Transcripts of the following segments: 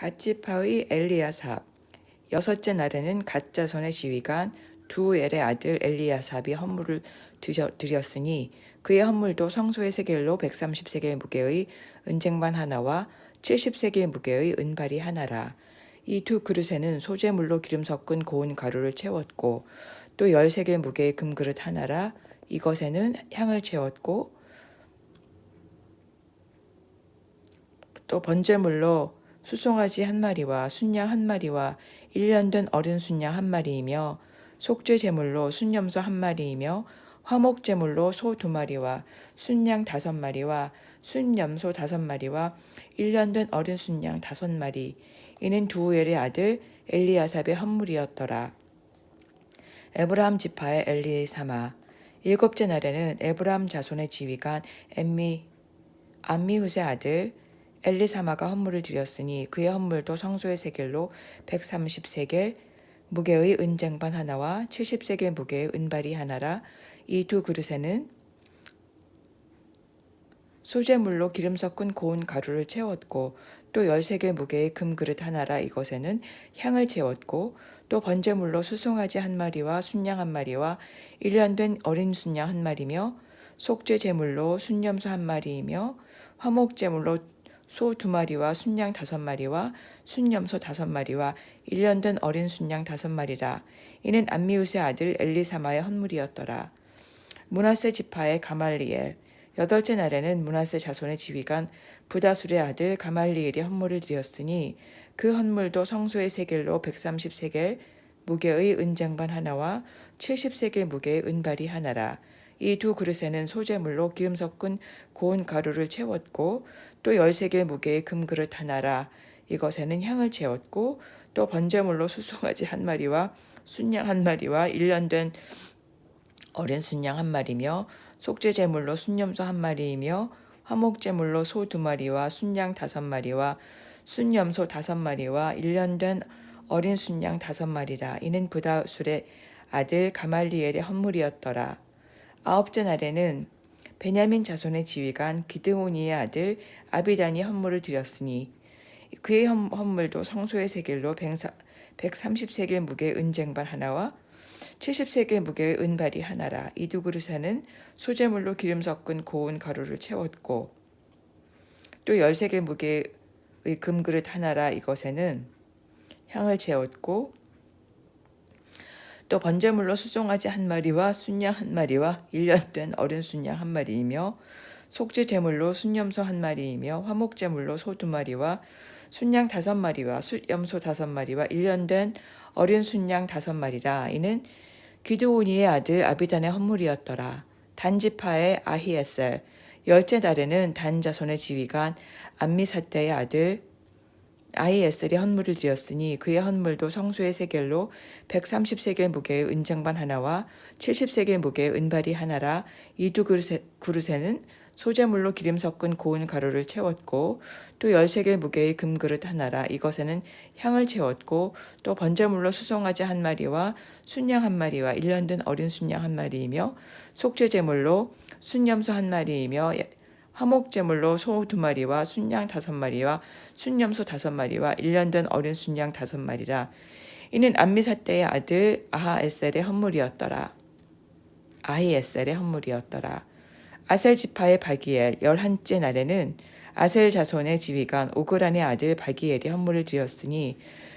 갓지파의 엘리야삽. 여섯째 날에는 갓 자손의 지휘관 두 엘의 아들 엘리야삽이 헌물을 드렸으니 그의 헌물도 성소의 세겔로 130세겔 무게의 은쟁반 하나와 70세겔 무게의 은발이 하나라. 이 두 그릇에는 소재물로 기름 섞은 고운 가루를 채웠고 또 10세겔 무게의 금그릇 하나라. 이것에는 향을 채웠고 또 번제물로 수송아지 한 마리와 순양 한 마리와 1년 된 어린 순양 한 마리이며 속죄 제물로 순염소 한 마리이며 화목 제물로 소 2마리와 순양 5마리와 순염소 5마리와 1년 된 어린 순양 5마리. 이는 두 엘의 아들 엘리야삽의 헌물이었더라. 에브라함 지파의 엘리사마. 일곱째 날에는 에브라함 자손의 지휘관 암미후세 아들 엘리사마가 헌물을 드렸으니 그의 헌물도 성소의 세겔로 130세겔 무게의 은쟁반 하나와 70세겔 무게의 은발이 하나라. 이 두 그릇에는 소재물로 기름 섞은 고운 가루를 채웠고 또 10세겔 무게의 금그릇 하나라. 이것에는 향을 채웠고 또 번제물로 수송아지 한 마리와 순양 한 마리와 1년 된 어린 순양 한 마리며 속죄 제물로 순염소 한 마리이며 화목 제물로 소 2마리와 순양 5마리와 순염소 5마리와 1년 된 어린 순양 5마리라. 이는 암미우스의 아들 엘리사마의 헌물이었더라. 므낫세 지파의 가말리엘. 여덟째 날에는 므낫세 자손의 지휘관 부다술의 아들 가말리엘이 헌물을 드렸으니 그 헌물도 성소의 세겔로 130세겔 무게의 은쟁반 하나와 70세겔 무게의 은발이 하나라. 이 두 그릇에는 소재물로 기름 섞은 고운 가루를 채웠고 또 10세겔 무게의 금그릇 하나라. 이것에는 향을 채웠고 또 번제물로 수송아지 한 마리와 순양 한 마리와 1년 된 어린 순양 한 마리며 속죄 제물로 순염소 한 마리이며 화목 제물로 소 2마리와 순양 5마리와 순염소 5마리와 1년 된 어린 순양 5마리라. 이는 부다술의 아들 가말리엘의 헌물이었더라. 아홉째 날에는 베냐민 자손의 지휘관 기드오니의 아들 아비단이 헌물을 드렸으니 그의 헌물도 성소의 세겔로 130세겔 무게의 은쟁반 하나와 70세겔 무게의 은발이 하나라. 이 두 그릇에는 소재물로 기름 섞은 고운 가루를 채웠고 또 10세겔 무게의 금그릇 하나라. 이것에는 향을 채웠고 또 번제물로 수송아지 한 마리와 순양 한 마리와 1년 된 어린 순양 한 마리이며 속죄 제물로 순염소 한 마리이며 화목 제물로 소 2마리와 순양 5마리와 순염소 5마리와 1년 된 어린 순양 5마리라. 이는 기드오니의 아들 아비단의 헌물이었더라. 단지파의 아히에셀. 열째 날에는 단 자손의 지휘관 암미사떼의 아들 아히에셀이 헌물을 드렸으니 그의 헌물도 성소의 세겔로 130세겔 무게의 은쟁반 하나와 70세겔 무게의 은발이 하나라. 이 두 그릇에는 소재물로 기름 섞은 고운 가루를 채웠고 또 10세겔 무게의 금그릇 하나라. 이것에는 향을 채웠고 또 번제물로 수송아지 한 마리와 순양 한 마리와 1년 된 어린 순양 한 마리이며 속죄 제물로 순염소 한 마리이며 화목 제물로 소 2마리와 순양 5마리와 순염소 5마리와 1년 된 어린 순양 5마리라. 이는 암미사떼의 아들 아히에셀의 헌물이었더라. 아셀 지파의 바기엘. 11째 날에는 아셀 자손의 지휘관 오그란의 아들 바기엘이 헌물을 드렸으니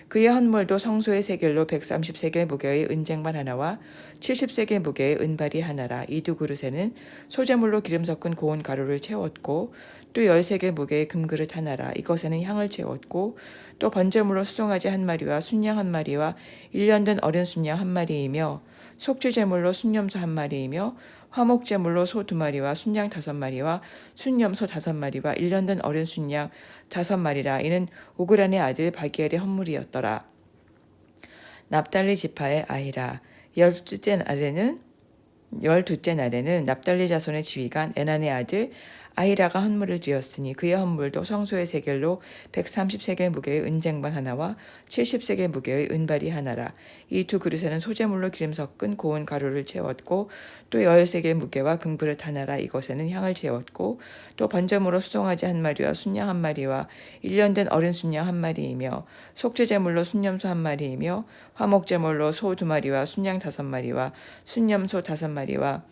그의 헌물도 성소의 세겔로 130세겔 무게의 은쟁반 하나와 70세겔 무게의 은발이 하나라. 이 두 그릇에는 소재물로 기름 섞은 고운 가루를 채웠고 또 10세겔 무게의 금그릇 하나라. 이것에는 향을 채웠고 또 번제물로 수송아지 한 마리와 순양 한 마리와 1년 된 어린 순양 한 마리이며 속죄 제물로 순염소 한 마리이며 화목 제물로 소 2마리와 순양 5마리와 순염소 5마리와 1년 된 어린 순양 5마리라. 이는 오그란의 아들 바기엘의 헌물이었더라. 납달리 지파의 아히라. 12째 날에는 납달리 자손의 지휘관 에난의 아들 아히라가 헌물을 드렸으니 그의 헌물도 성소의 세겔로 130세겔 무게의 은쟁반 하나와 70세겔 무게의 은발이 하나라. 이 두 그릇에는 소재물로 기름 섞은 고운 가루를 채웠고 또 10세겔 무게와 금그릇 하나라. 이것에는 향을 채웠고 또 번제물로 수송아지 한 마리와 순양 한 마리와 1년 된 어린 순양 한 마리이며 속죄제물로 순염소 한 마리이며 화목제물로 소 2마리와 순양 5마리와 순염소 5마리와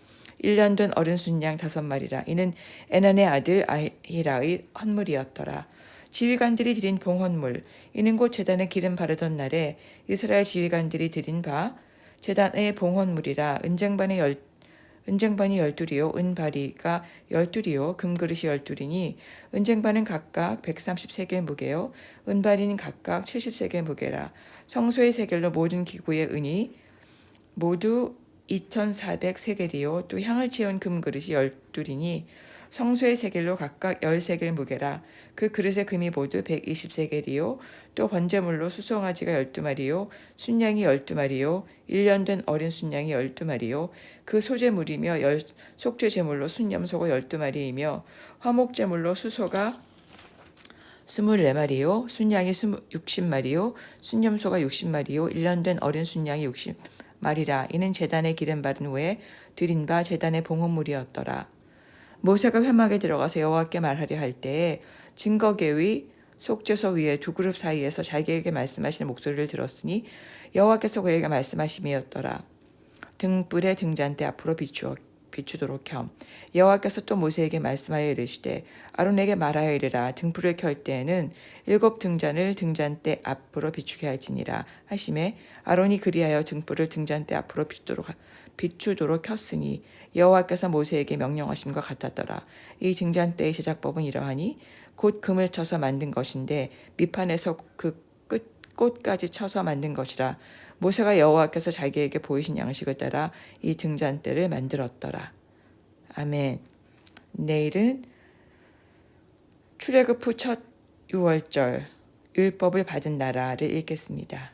1년 된 어린 순양 5마리라. 이는 에난의 아들 아히라의 헌물이었더라. 지휘관들이 드린 봉헌물, 이는 곧 제단에 기름 바르던 날에 이스라엘 지휘관들이 드린 바 제단의 봉헌물이라. 은쟁반이 12리요 은바리가 12리요 금그릇이 12리니 은쟁반은 각각 130세겔 무게요 은바리는 각각 70세겔 무게라. 성소의 세겔로 모든 기구의 은이 모두 2,400세겔이요 또 향을 채운 금그릇이 12리니 성소의 세겔로 각각 10세겔 무게라. 그 그릇의 금이 모두 120세겔이요 또 번제물로 수송아지가 12마리요 순양이 12마리요 1년 된 어린 순양이 12마리요 그 소제물이며 속죄제물로 순염소가 12마리이며 화목제물로 수소가 24마리요 순양이 60마리요 순염소가 60마리요 1년 된 어린 순양이 60마리라. 이는 제단에 기름 바른 후에 드린 바 제단의 봉헌물이었더라. 모세가 회막에 들어가서 여호와께 말하려 할 때에 증거계 위 속죄소 위에 두 그룹 사이에서 자기에게 말씀하시는 목소리를 들었으니 여호와께서 그에게 말씀하심이었더라. 등불의 등잔대 앞으로 비추도록 겸. 여호와께서 또 모세에게 말씀하여 이르시되 아론에게 말하여 이르라. 등불을 켤 때에는 7 등잔을 등잔대 앞으로 비추게 할지니라 하시매 아론이 그리하여 등불을 등잔대 앞으로 비추도록 켰으니 여호와께서 모세에게 명령하심과 같았더라. 이 등잔대의 제작법은 이러하니 곧 금을 쳐서 만든 것인데 밑판에서 그 꽃까지 쳐서 만든 것이라. 모세가 여호와께서 자기에게 보이신 양식을 따라 이 등잔대를 만들었더라. 아멘. 내일은 출애굽 후 첫 6월절 율법을 받은 나라를 읽겠습니다.